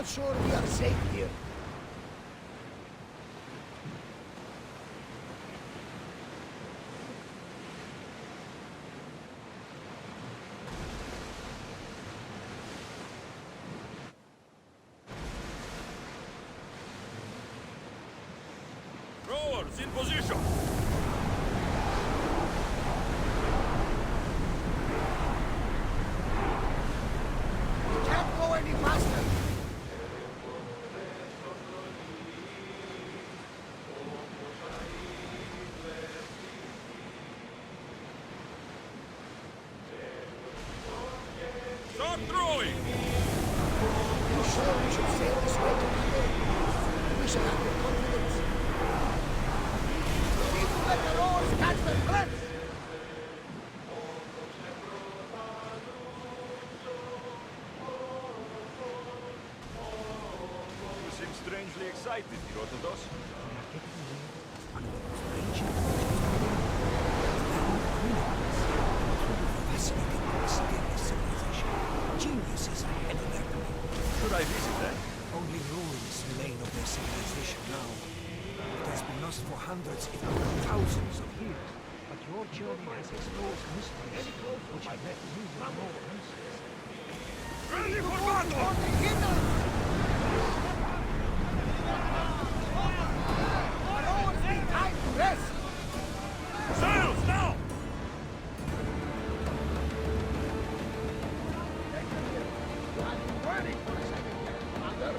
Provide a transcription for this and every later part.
sure we are safe here. Rowers in position! We can't go any faster. Start throwing! You sure we should sail this way, Commander? We should have your confidence. We need to let the rowers catch their breath. You seem strangely excited, Herodotus. Geniuses ahead of their time. Should I visit that? Only ruins remain of their civilization now. It has been lost for hundreds, if not thousands of years. But your journey has exposed mysteries which have left you with no answers. Ready for battle! Rowers need time to rest! Sails now! I'm waiting for a second here, Commander.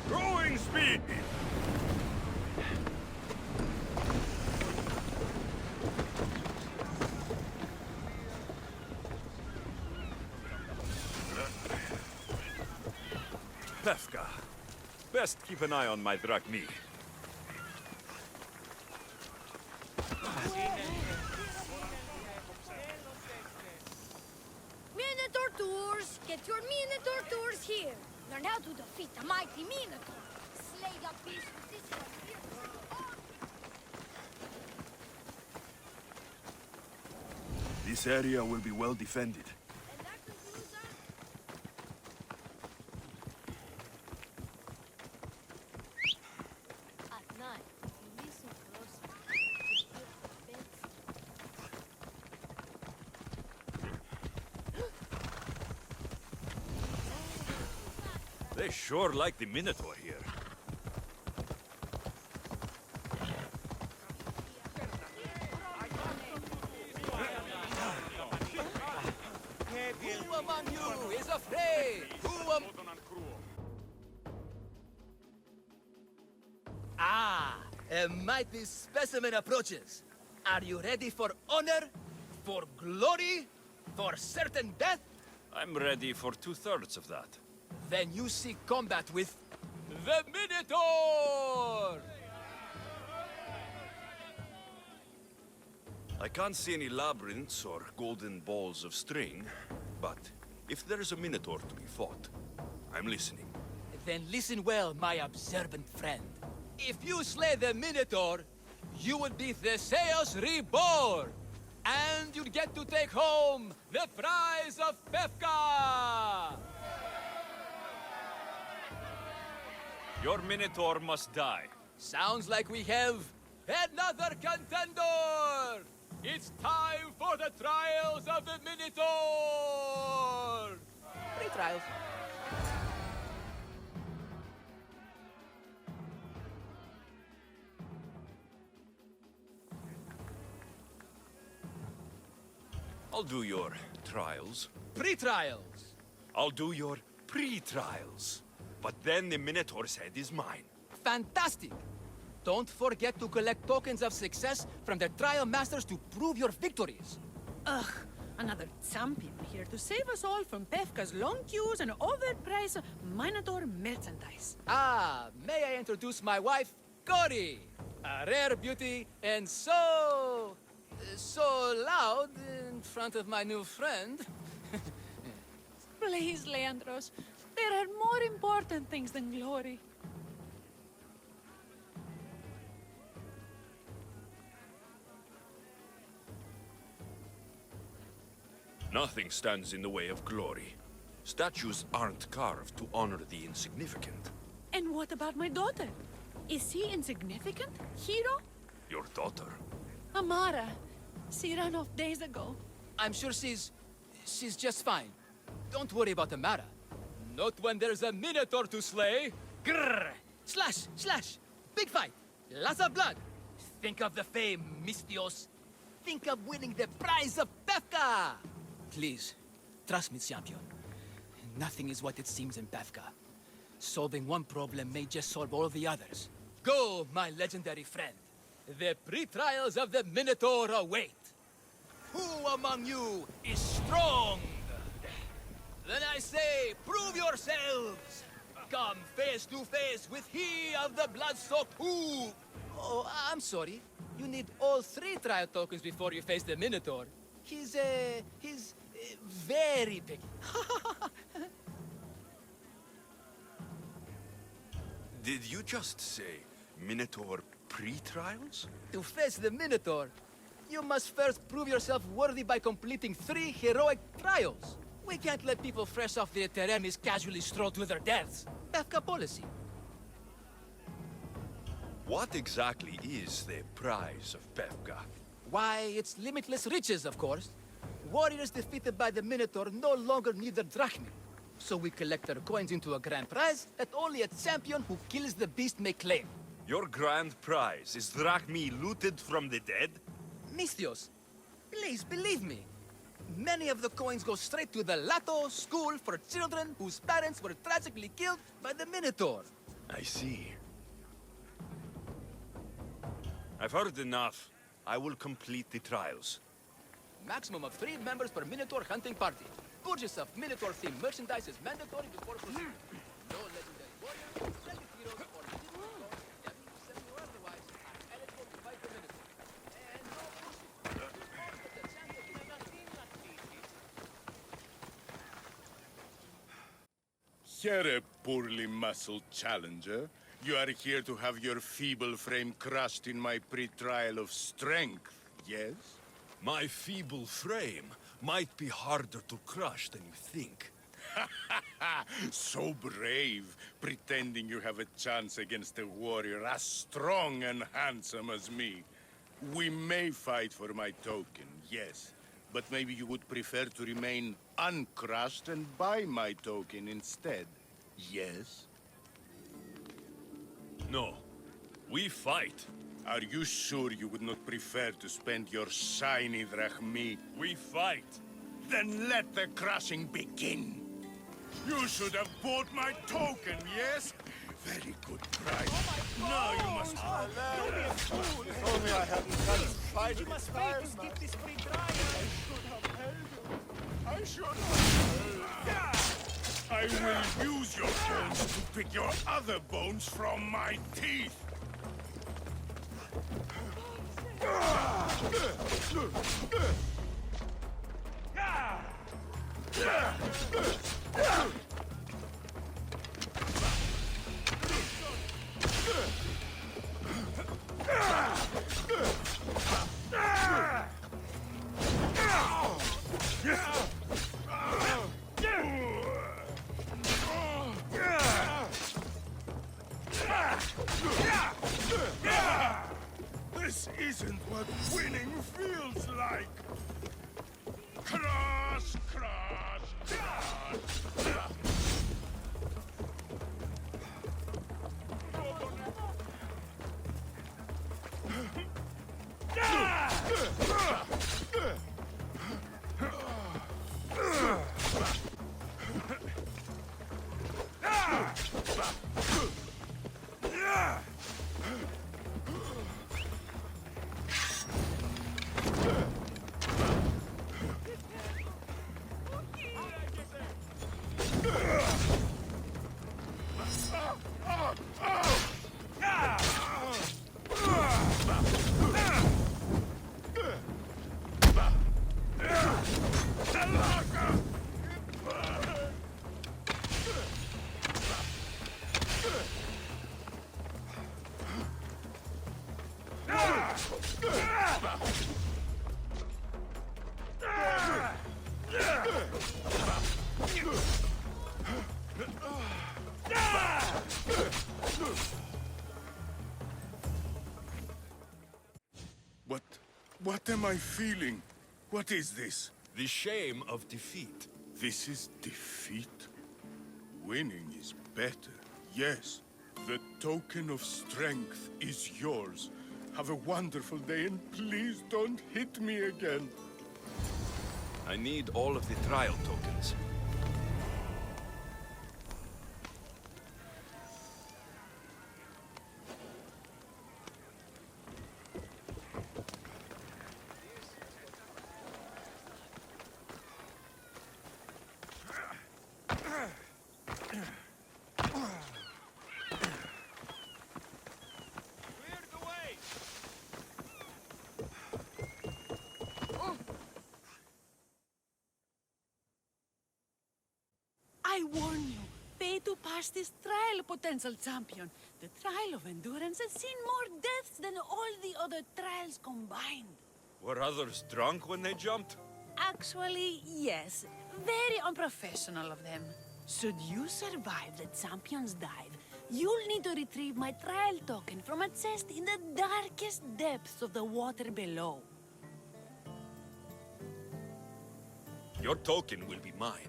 Rowing speed! Pefka. Best keep an eye on my Drachmi. Minotaur tours! Get your Minotaur tours here! Learn how to defeat the mighty Minotaur! Slay the beast with this one here! This area will be well defended. And that concludes our... At night, if you listen closely, you hear the beds. They sure like the Minotaur here. Who among you is afraid? Ah, a mighty specimen approaches. Are you ready for honor? For glory? For certain death? I'm ready for 2/3 of that. Then you seek combat with the Minotaur! I can't see any labyrinths or golden balls of string, but if there's a Minotaur to be fought, I'm listening. Then listen well, my observant friend. If you slay the Minotaur, you would be Theseus reborn! And you'd get to take home the prize of Pefka! Your Minotaur must die. Sounds like we have another contender! It's time for the trials of the Minotaur! Pre-trials. I'll do your trials. Pre-trials. I'll do your pre-trials. But then the Minotaur's head is mine. Fantastic! Don't forget to collect tokens of success from the trial masters to prove your victories. Ugh, another champion here to save us all from Pefka's long queues and overpriced Minotaur merchandise. Ah, may I introduce my wife, Cory? A rare beauty and so loud in front of my new friend. Please, Leandros, there are more important things than glory. Nothing stands in the way of glory. Statues aren't carved to honor the insignificant. And what about my daughter? Is she insignificant, hero? Your daughter? Amara. She ran off days ago. I'm sure she's just fine. Don't worry about Amara. Not when there's a Minotaur to slay. Grrr! Slash! Slash! Big fight! Lots of blood! Think of the fame, Mistios. Think of winning the prize of Pefka! Please, trust me, champion. Nothing is what it seems in Pefka. Solving one problem may just solve all the others. Go, my legendary friend. The pre-trials of the Minotaur await. Who among you is strong? Then I say, prove yourselves! Come face to face with he of the blood-soaked hoof! Oh, I'm sorry. You need all 3 trial tokens before you face the Minotaur. He's very picky. Did you just say Minotaur pre-trials? To face the Minotaur, you must first prove yourself worthy by completing 3 heroic trials. We can't let people fresh off the Teremis casually stroll to their deaths. Pefka policy. What exactly is the prize of Pefka? Why, it's limitless riches, of course. Warriors defeated by the Minotaur no longer need their drachmi. So we collect their coins into a grand prize that only a champion who kills the beast may claim. Your grand prize is drachmi looted from the dead? Mistios, please believe me. Many of the coins go straight to the Lato School for children whose parents were tragically killed by the Minotaur. I see. I've heard enough. I will complete the trials. Maximum of 3 members per Minotaur hunting party. Purchase of Minotaur-themed merchandise is mandatory before proceeding. No legendary warriors, relic heroes, or Minotaur, semi or otherwise, are eligible to fight the Minotaur. And no pushing. All but the champion cannot be not easy. Here, a poorly muscled challenger. You are here to have your feeble frame crushed in my pre-trial of strength, yes? My feeble frame might be harder to crush than you think. So brave, pretending you have a chance against a warrior as strong and handsome as me. We may fight for my token, yes. But maybe you would prefer to remain uncrushed and buy my token instead, yes? No. We fight. Are you sure you would not prefer to spend your shiny drachmi? We fight. Then let the crushing begin. You should have bought my token, yes? Very good price. Now you must... Don't be a fool! If only I hadn't done fight You must pay to skip this free trial! I should have... I will use your bones to pick your other bones from my teeth! This isn't what winning feels like! Crush, crush, crush! What am I feeling? What is this? The shame of defeat. This is defeat? Winning is better, yes. The token of strength is yours. Have a wonderful day, and please don't hit me again. I need all of the trial tokens. I warn you, pay to pass this trial, potential champion. The trial of endurance has seen more deaths than all the other trials combined. Were others drunk when they jumped? Actually, yes. Very unprofessional of them. Should you survive the champion's dive, you'll need to retrieve my trial token from a chest in the darkest depths of the water below. Your token will be mine.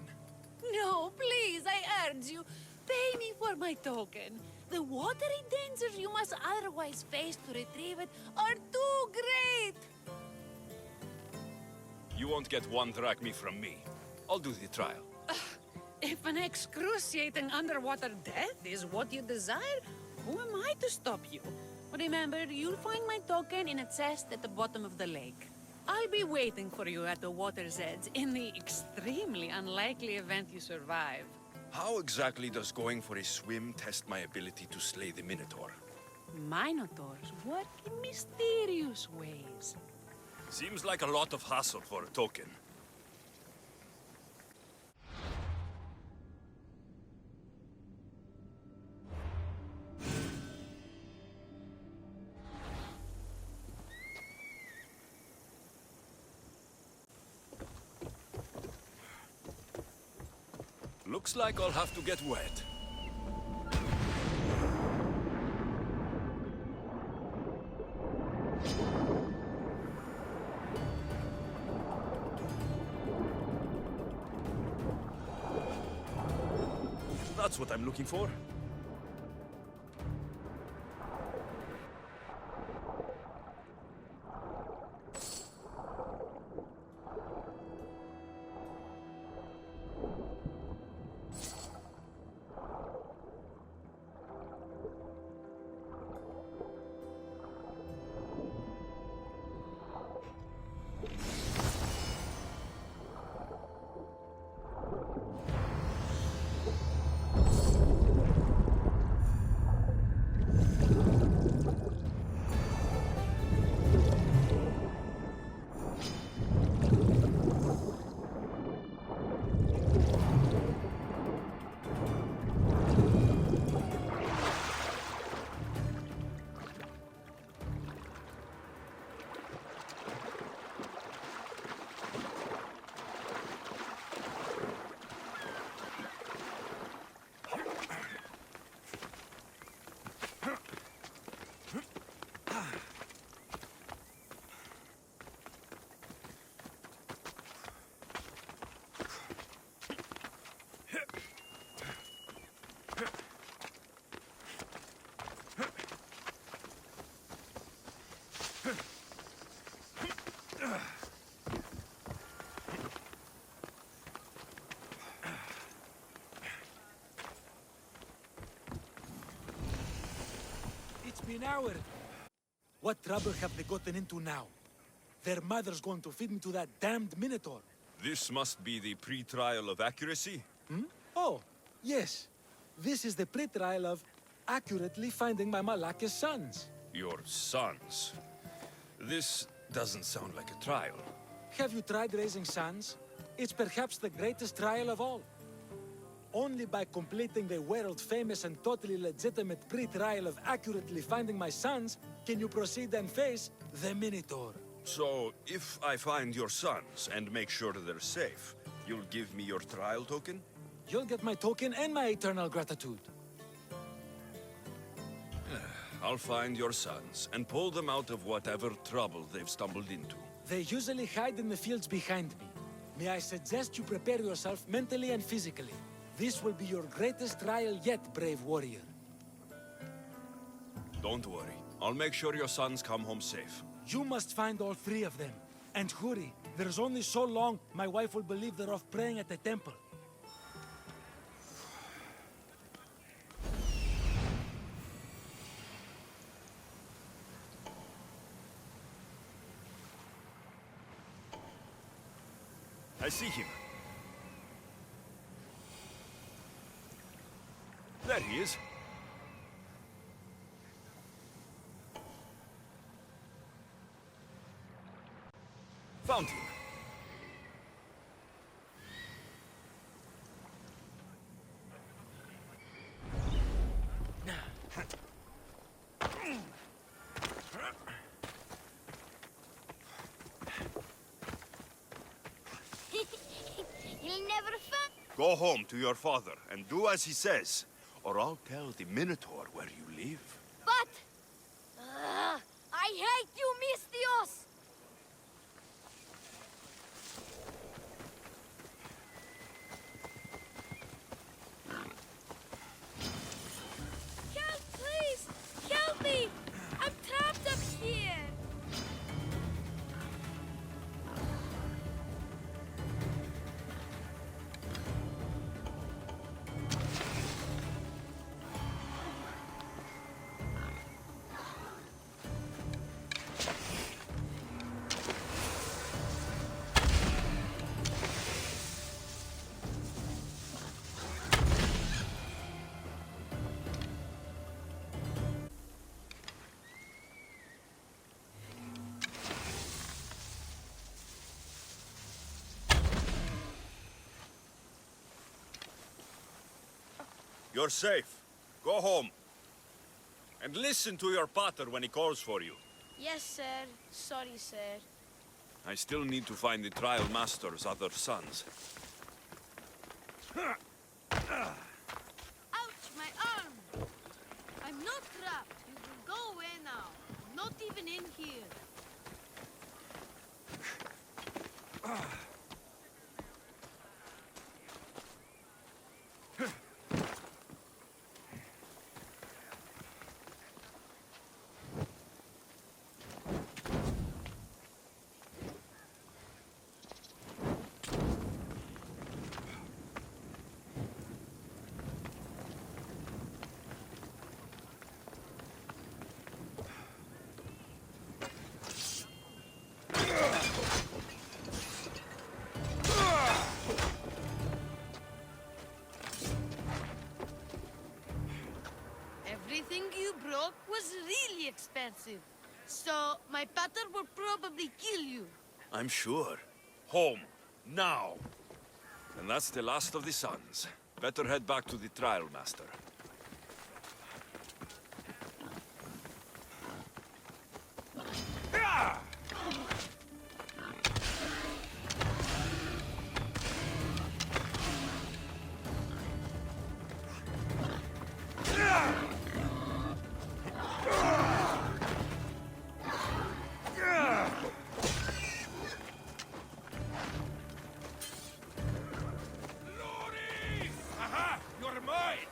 No, please, I urge you. Pay me for my token. The watery dangers you must otherwise face to retrieve it are too great. You won't get one drachma from me. I'll do the trial. If an excruciating underwater death is what you desire, who am I to stop you? Remember, you'll find my token in a chest at the bottom of the lake. I'll be waiting for you at the water's edge in the extremely unlikely event you survive. How exactly does going for a swim test my ability to slay the Minotaur? Minotaurs work in mysterious ways. Seems like a lot of hassle for a token. Looks like I'll have to get wet. That's what I'm looking for. It's been hours. What trouble have they gotten into now? Their mother's going to feed me to that damned Minotaur. This must be the pre-trial of accuracy. Oh, yes. This is the pre-trial of accurately finding my Malaka's sons. Your sons. This doesn't sound like a trial. Have you tried raising sons? It's perhaps the greatest trial of all. Only by completing the world-famous and totally legitimate pre-trial of accurately finding my sons can you proceed and face the Minotaur. So, if I find your sons and make sure they're safe, you'll give me your trial token? You'll get my token and my eternal gratitude. I'll find your sons and pull them out of whatever trouble they've stumbled into. They usually hide in the fields behind me. May I suggest you prepare yourself mentally and physically. This will be your greatest trial yet, brave warrior. Don't worry. I'll make sure your sons come home safe. You must find all three of them. And hurry. There's only so long my wife will believe they're off praying at the temple. I see him. There he is. Found him. You'll never find... Go home to your father and do as he says, or I'll tell the Minotaur where you live. But... I hate you, Mistios! Help, please! Help me! I'm trapped up here! You're safe. Go home. And listen to your pater when he calls for you. Yes, sir. Sorry, sir. I still need to find the trial master's other sons. Ouch, my arm! I'm not trapped. You can go away now. I'm not even in here. Everything you broke was really expensive. So, my pater will probably kill you. I'm sure. Home. Now. And that's the last of the sons. Better head back to the trial master. Aha! You're mine!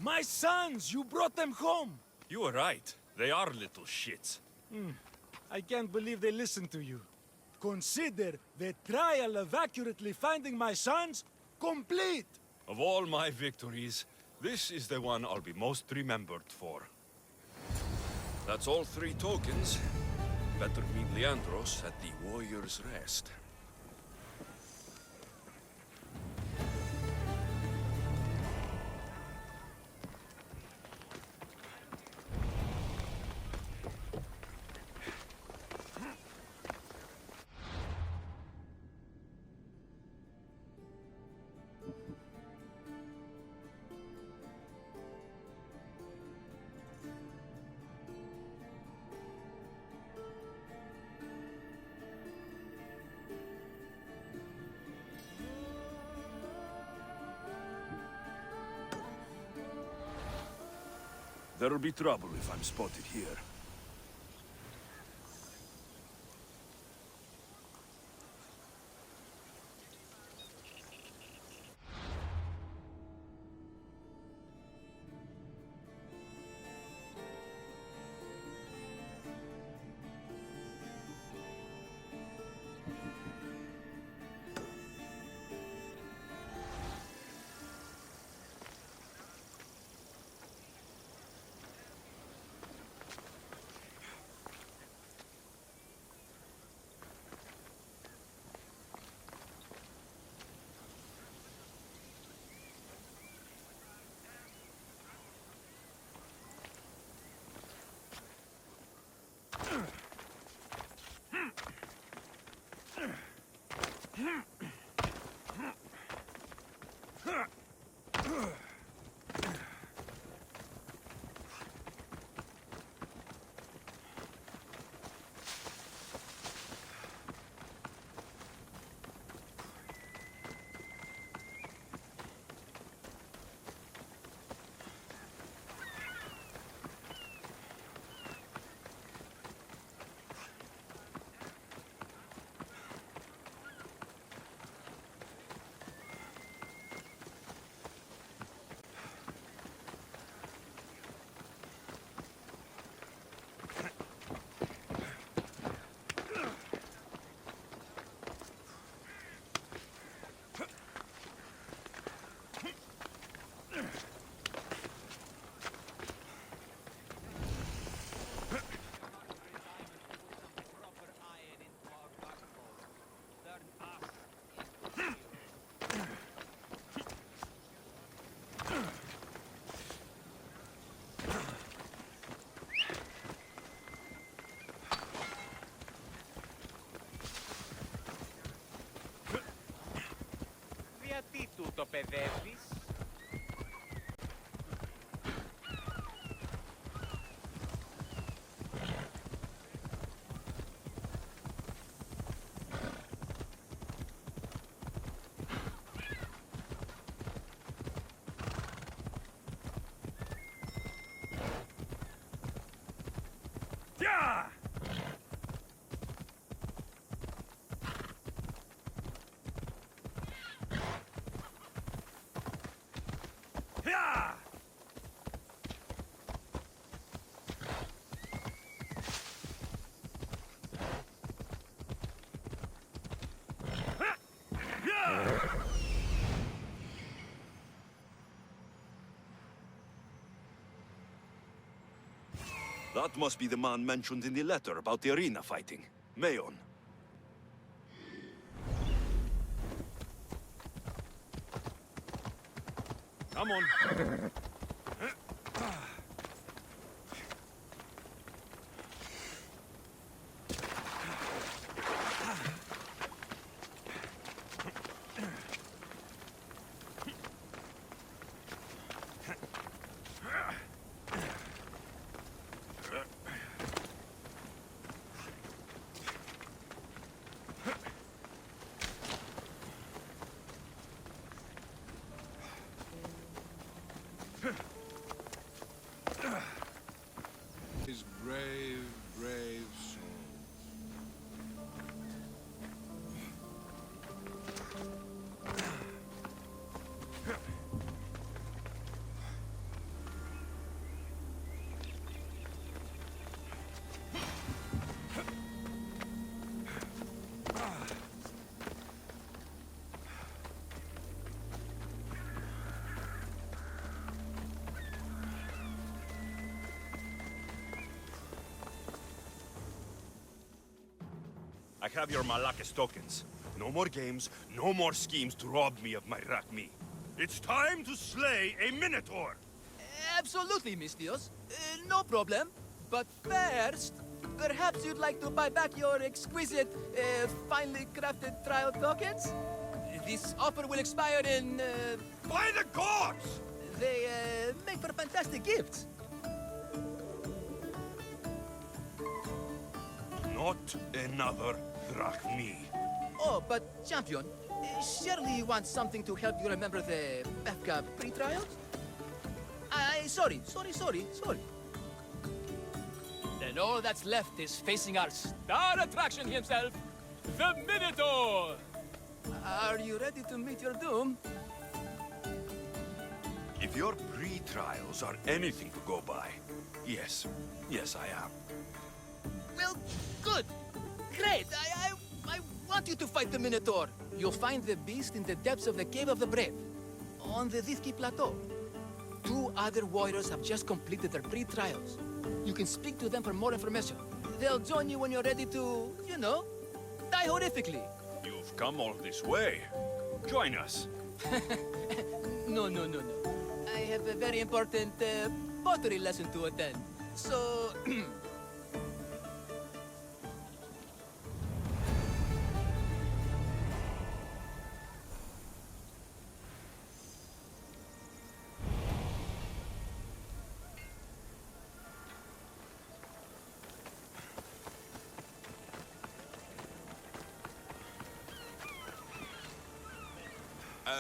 My sons! You brought them home! You were right. They are little shits. I can't believe they listened to you. Consider the trial of accurately finding my sons complete! Of all my victories, this is the one I'll be most remembered for. That's all 3 tokens. Better meet Leandros at the Warrior's Rest. There'll be trouble if I'm spotted here. Γιατί τούτο παιδεύεις? That must be the man mentioned in the letter about the arena fighting. Mayon. Come on. His brave, brave soul. I have your Malakis tokens. No more games, no more schemes to rob me of my Rakmi. It's time to slay a Minotaur! Absolutely, Mistios. No problem. But first, perhaps you'd like to buy back your exquisite, finely crafted trial tokens? This offer will expire in, By the gods! They, make for fantastic gifts. Not another Drachmi. Oh, but, Champion, surely you want something to help you remember the FCA pre-trials? Sorry. Then all that's left is facing our star attraction himself, the Minotaur! Are you ready to meet your doom? If your pre-trials are anything to go by, yes. Yes, I am. Well, good. Great. I want you to fight the Minotaur. You'll find the beast in the depths of the Cave of the Brave, on the Thithki Plateau. 2 other warriors have just completed their pre-trials. You can speak to them for more information. They'll join you when you're ready to, you know, die horrifically. You've come all this way. Join us. No. I have a very important pottery lesson to attend. So...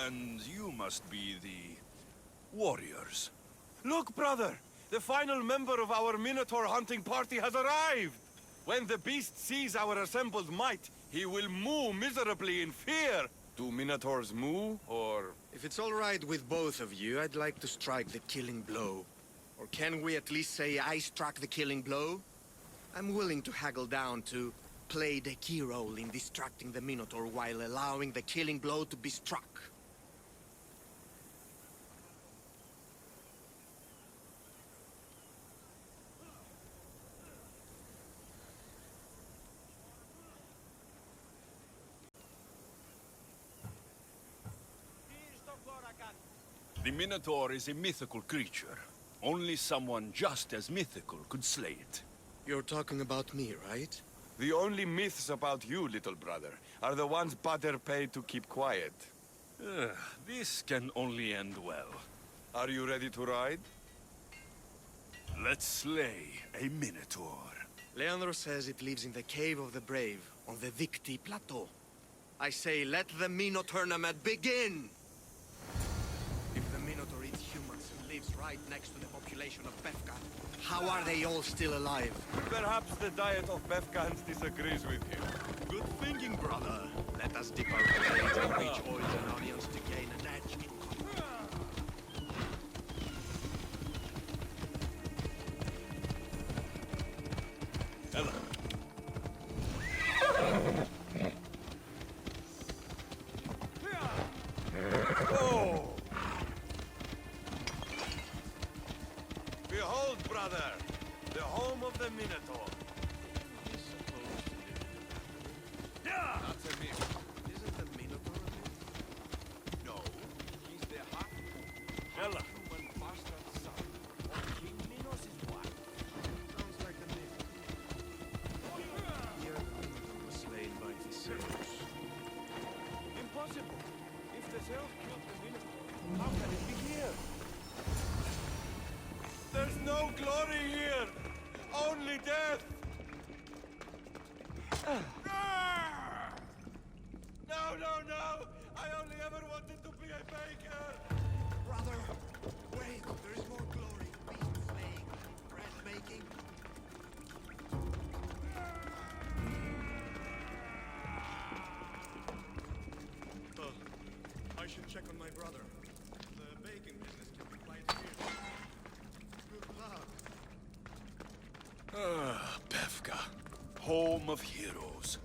And you must be the... warriors. Look, brother! The final member of our Minotaur hunting party has arrived! When the beast sees our assembled might, he will moo miserably in fear! Do Minotaurs moo, or... If it's all right with both of you, I'd like to strike the killing blow. Or can we at least say I struck the killing blow? I'm willing to haggle down to play the key role in distracting the Minotaur while allowing the killing blow to be struck. The Minotaur is a mythical creature. Only someone just as mythical could slay it. You're talking about me, right? The only myths about you, little brother, are the ones Butter paid to keep quiet. This can only end well. Are you ready to ride? Let's slay a Minotaur. Leandro says it lives in the Cave of the Brave, on the Thithki Plateau. I say, let the Minotaur tournament begin! If the Minotaur eats humans and lives right next to the population of Befka, how are they all still alive? Perhaps the diet of Befkans disagrees with you. Good thinking, brother. Let us dip our blades in rich oils and onions to gain an edge in combat. Ella. Oh! Behold, brother, the home of the Minotaur. That's a myth. Isn't the Minotaur a myth? No, he's the Ella. human bastard son of King Minos' wife. Sounds like a myth. Here the Minotaur was slain by Theseus. Impossible. If the Zeus killed the Minotaur, how can it be here? There's no glory here! Only death! No! I only ever wanted to be a baker! Brother, wait, there is more glory. Beast slaying, bread making. I should check on my brother. The baking business can be quite fierce. Good luck. Befka, home of heroes.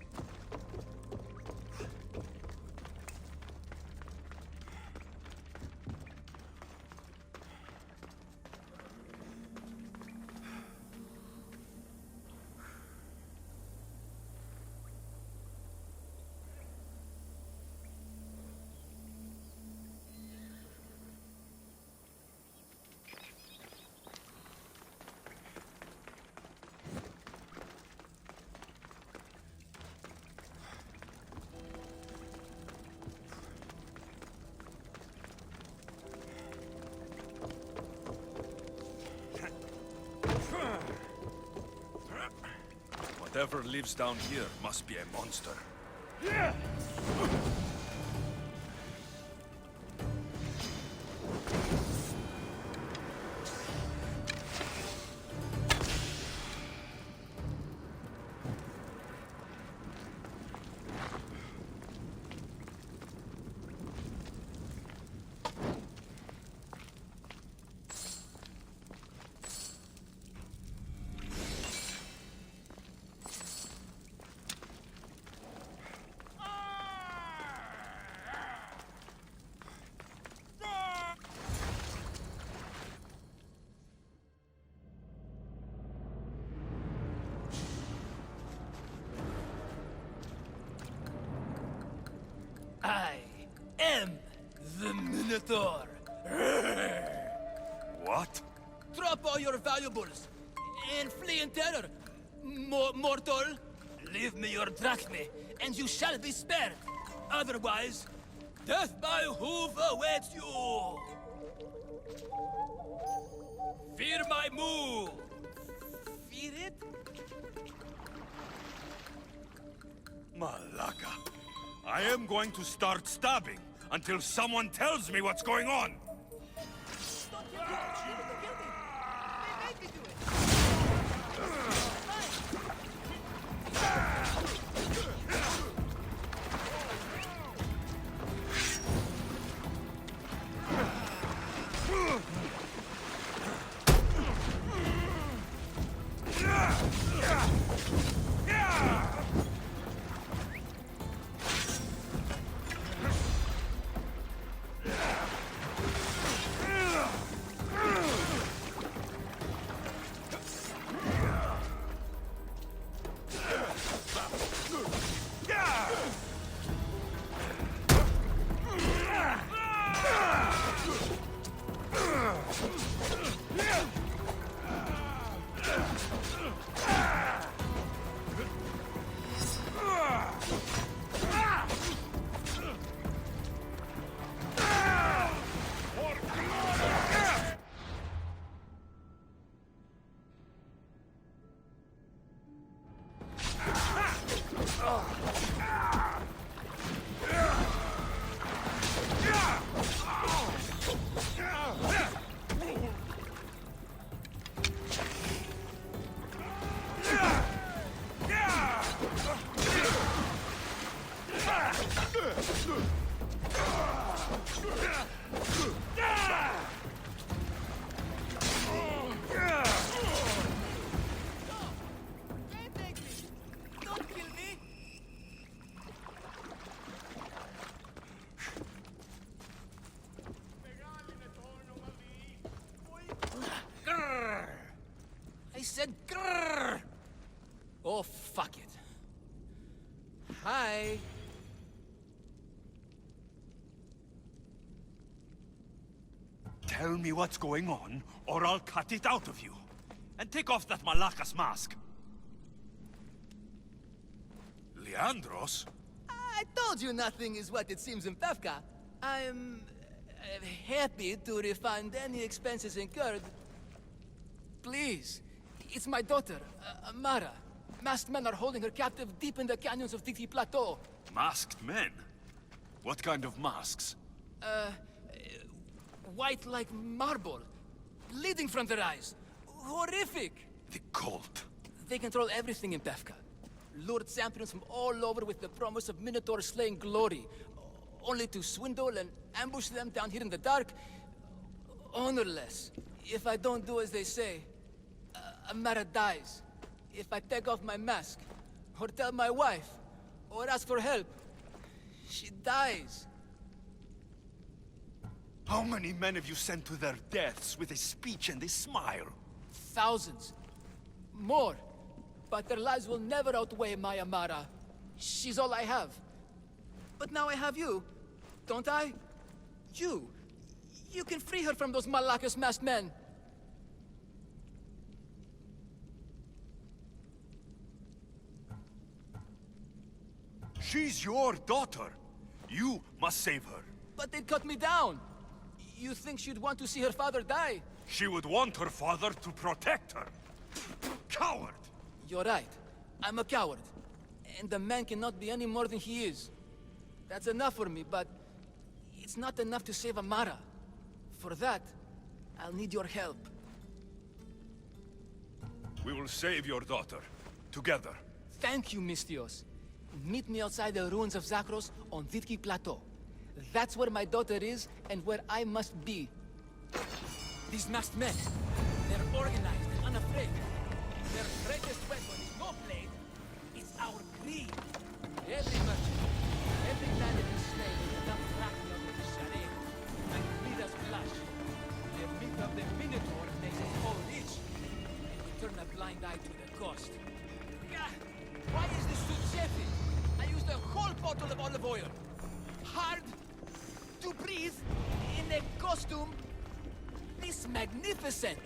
Whatever lives down here must be a monster. I am the Minotaur. What? Drop all your valuables and flee in terror. Mortal, leave me your drachme, and you shall be spared. Otherwise, death by hoof awaits you. Fear my move. Fear it? Malaka. I am going to start stabbing until someone tells me what's going on. Don't kill me. Leave it to kill me. They made me do it. Said grrr. Oh, fuck it. Hi. Tell me what's going on, or I'll cut it out of you. And take off that Malakas mask. Leandros? I told you nothing is what it seems in Pevka. I'm happy to refund any expenses incurred. Please. It's my daughter, Amara. Masked men are holding her captive deep in the canyons of Titi Plateau. Masked men? What kind of masks? White like marble. Bleeding from their eyes. Horrific! The cult. They control everything in Pevka. Lured champions from all over with the promise of Minotaur slaying glory. Only to swindle and ambush them down here in the dark. Honorless. If I don't do as they say, Amara dies. If I take off my mask, or tell my wife, or ask for help, she dies. How many men have you sent to their deaths with a speech and a smile? Thousands. More. But their lives will never outweigh my Amara. She's all I have. But now I have you, don't I? You. You can free her from those Malakas masked men. She's your daughter. You must save her. But they'd cut me down. You think she'd want to see her father die? She would want her father to protect her. Coward! You're right. I'm a coward. And the man cannot be any more than he is. That's enough for me, but it's not enough to save Amara. For that, I'll need your help. We will save your daughter. Together. Thank you, Mistios. Meet me outside the ruins of Zakros on Vitki Plateau. That's where my daughter is, and where I must be. These masked men, they're organized and unafraid. Their greatest weapon is no blade, it's our greed. Every merchant, every man that is slain is enough drachma of the Sharia, and greed us blush. The myth of the Minotaur makes us all rich, and we turn a blind eye to the cost. Why is this soup chefy? I used a whole bottle of olive oil. hard to breathe in a costume this magnificent.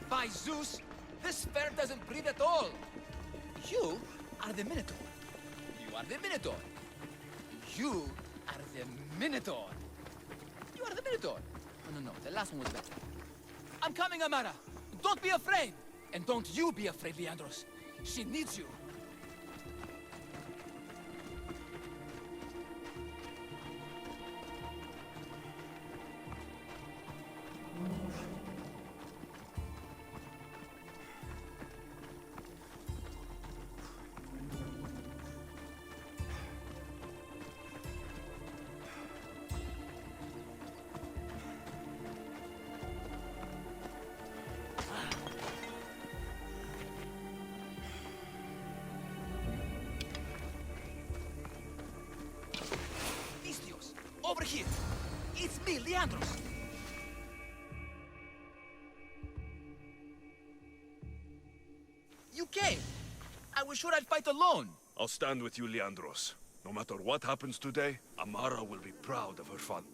By Zeus, this sphere doesn't breathe at all. You are the Minotaur. You are the Minotaur. You are the Minotaur. You are the Minotaur. No, the last one was better. I'm coming, Amara. Don't be afraid. And don't you be afraid, Leandros. She needs you. Over here. It's me, Leandros. You came. I was sure I'd fight alone. I'll stand with you, Leandros. No matter what happens today, Amara will be proud of her son.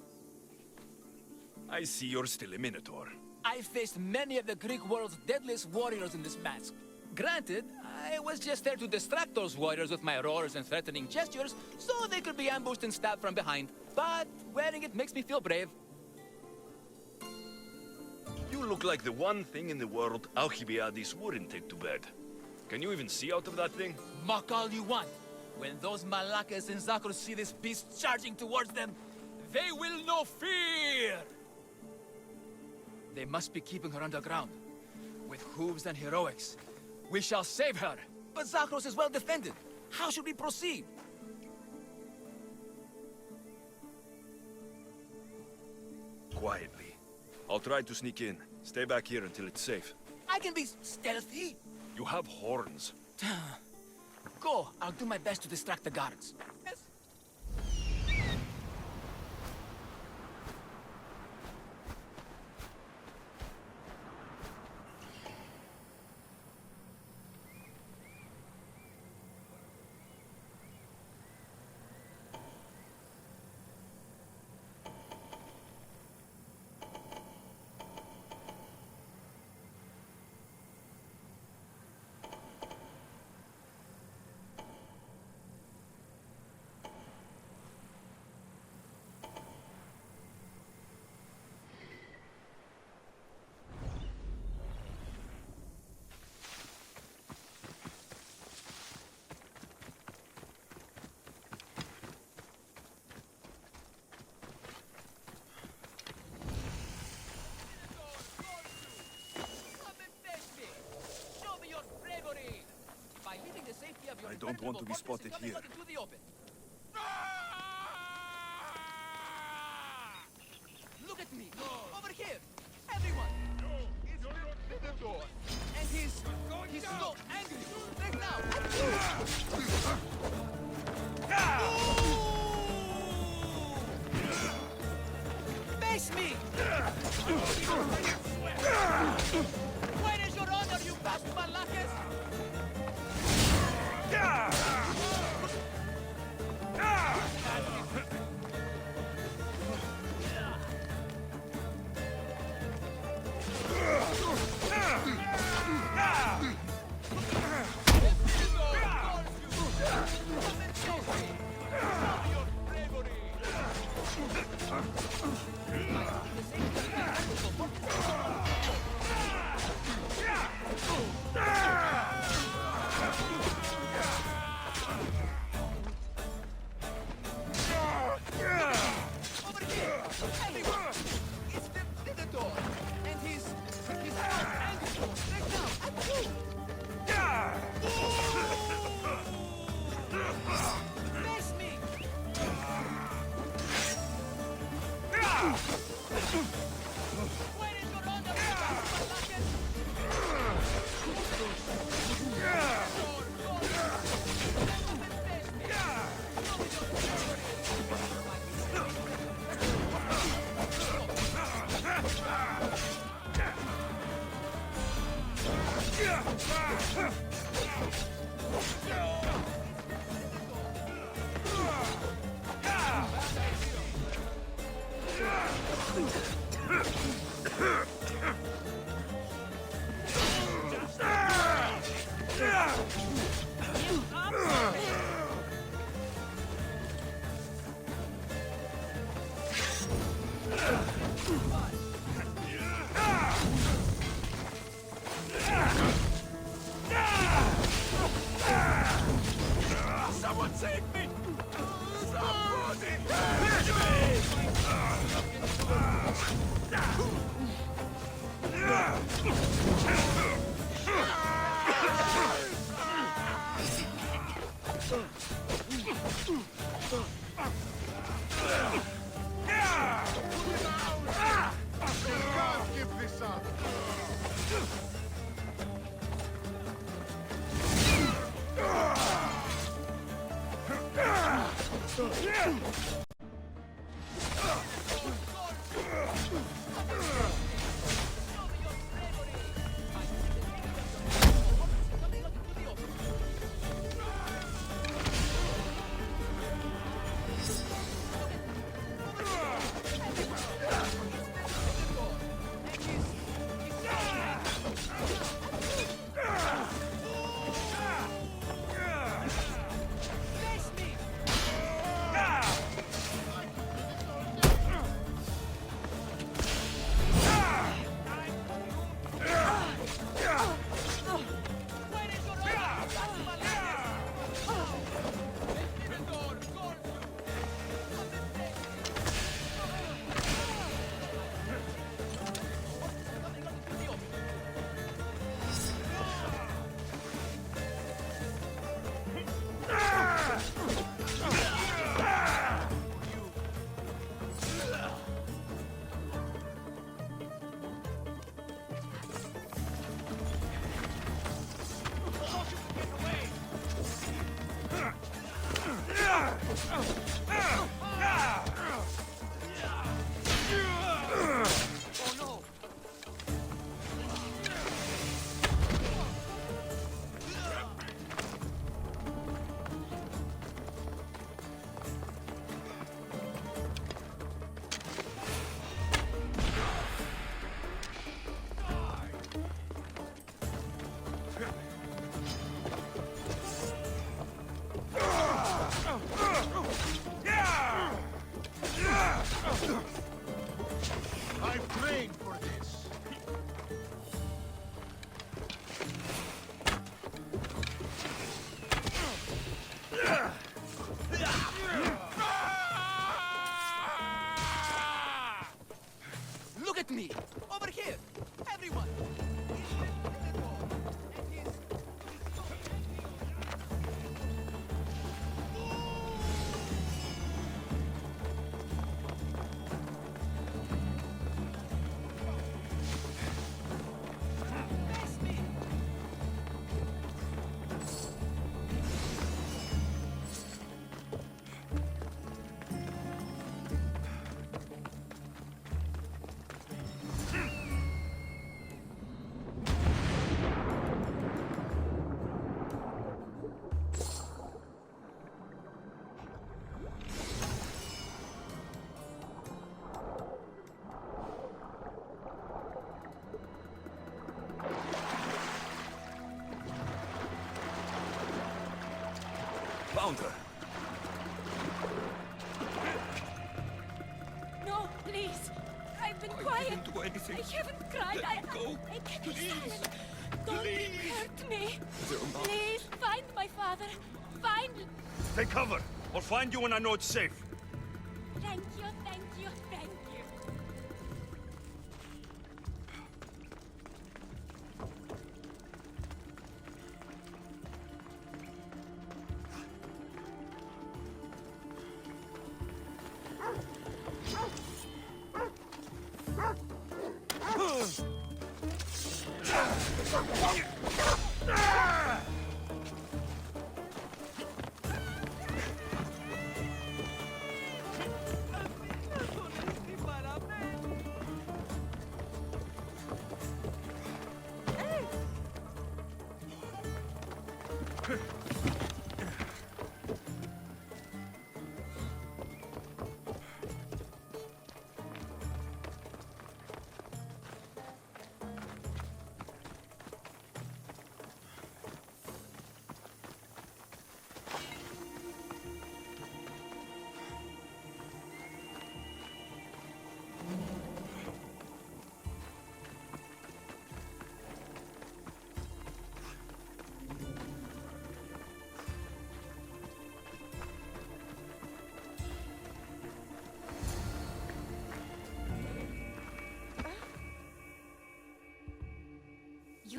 I see you're still a Minotaur. I faced many of the Greek world's deadliest warriors in this mask. Granted, I was just there to distract those warriors with my roars and threatening gestures, so they could be ambushed and stabbed from behind. But wearing it makes me feel brave. You look like the one thing in the world Alcibiades wouldn't take to bed. Can you even see out of that thing? Mock all you want. When those Malakas and Zakros see this beast charging towards them, they will know fear! They must be keeping her underground. With hooves and heroics, we shall save her. But Zakros is well defended. How should we proceed? Quietly. I'll try to sneak in. Stay back here until it's safe. I can be stealthy. You have horns. Go. I'll do my best to distract the guards. Yes. I don't want to be spotted here. Look at me! Over here! Everyone! It's the Minotaur! And he's so angry! Right now! Face me! Where is your honor, you bastard Malakas? Someone save me! Somebody help me! Can't give this up. I've trained for this. Look at me! Over here! Everyone! Found her. No, please. I've been quiet. Didn't do anything. I haven't cried. Let me go. I can't be Please. silent. Don't Please. hurt me. Zerumba. Please, find my father. Find... Take cover. I'll find you when I know it's safe. Thank you, thank you, thank you.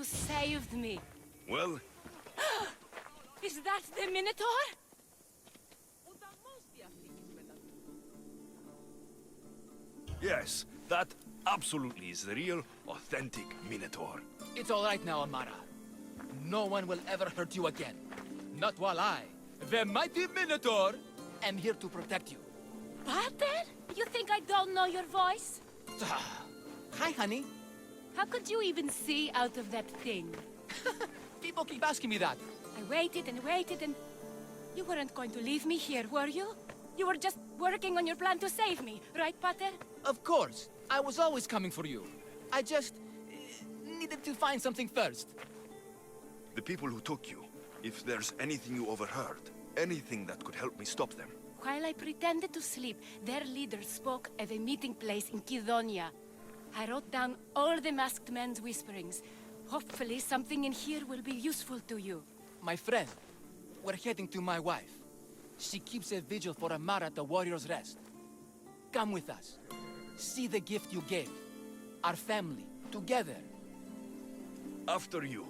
saved me. Well, Is that the Minotaur? yes, that absolutely is the real, authentic Minotaur. It's all right now, Amara. No one will ever hurt you again. Not while I, the mighty Minotaur, am here to protect you. Pater? You think I don't know your voice? Hi, honey. How could you even see out of that thing? People keep asking me that. I waited and waited and... You weren't going to leave me here, were you? You were just working on your plan to save me, right, Pater? Of course. I was always coming for you. I just... needed to find something first. The people who took you, if there's anything you overheard, anything that could help me stop them. While I pretended to sleep, their leader spoke of a meeting place in Kidonia. I wrote down all the masked men's whisperings. Hopefully something in here will be useful to you. My friend, we're heading to my wife. She keeps a vigil for Amara at the Warrior's Rest. Come with us. See the gift you gave. Our family, together. After you.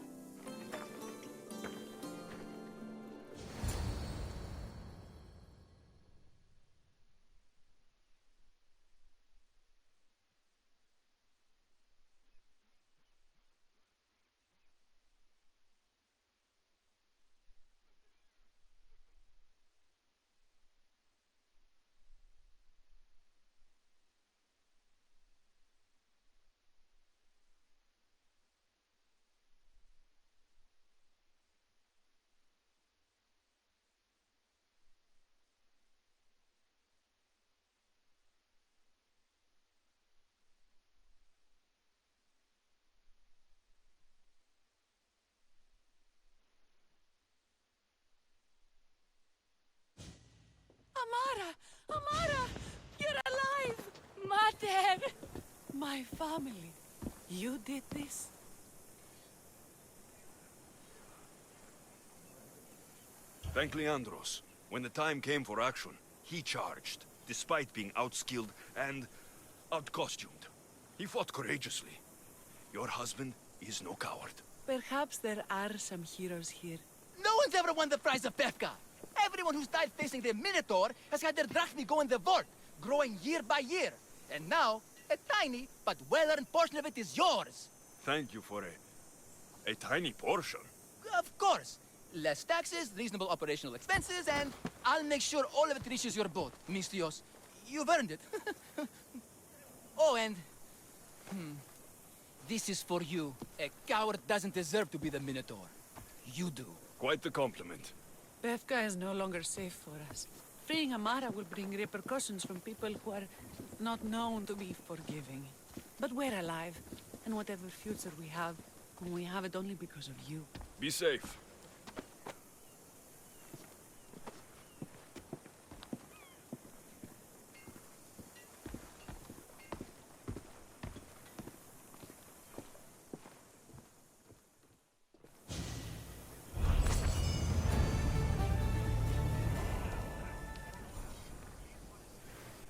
Amara! Amara! You're alive! Mater! My family. You did this? Thank Leandros. When the time came for action, he charged, despite being outskilled and outcostumed. He fought courageously. Your husband is no coward. Perhaps there are some heroes here. No one's ever won the prize of Pefka. Everyone who's died facing the Minotaur has had their drachmi go in the vault, growing year by year. And now, a tiny but well-earned portion of it is yours. Thank you for a tiny portion. Of course. Less taxes, reasonable operational expenses, and I'll make sure all of it reaches your boat, Mistios. You've earned it. Oh, and... This is for you. A coward doesn't deserve to be the Minotaur. You do. Quite the compliment. Befka is no longer safe for us. Freeing Amara will bring repercussions from people who are not known to be forgiving. But we're alive, and whatever future we have it only because of you. Be safe.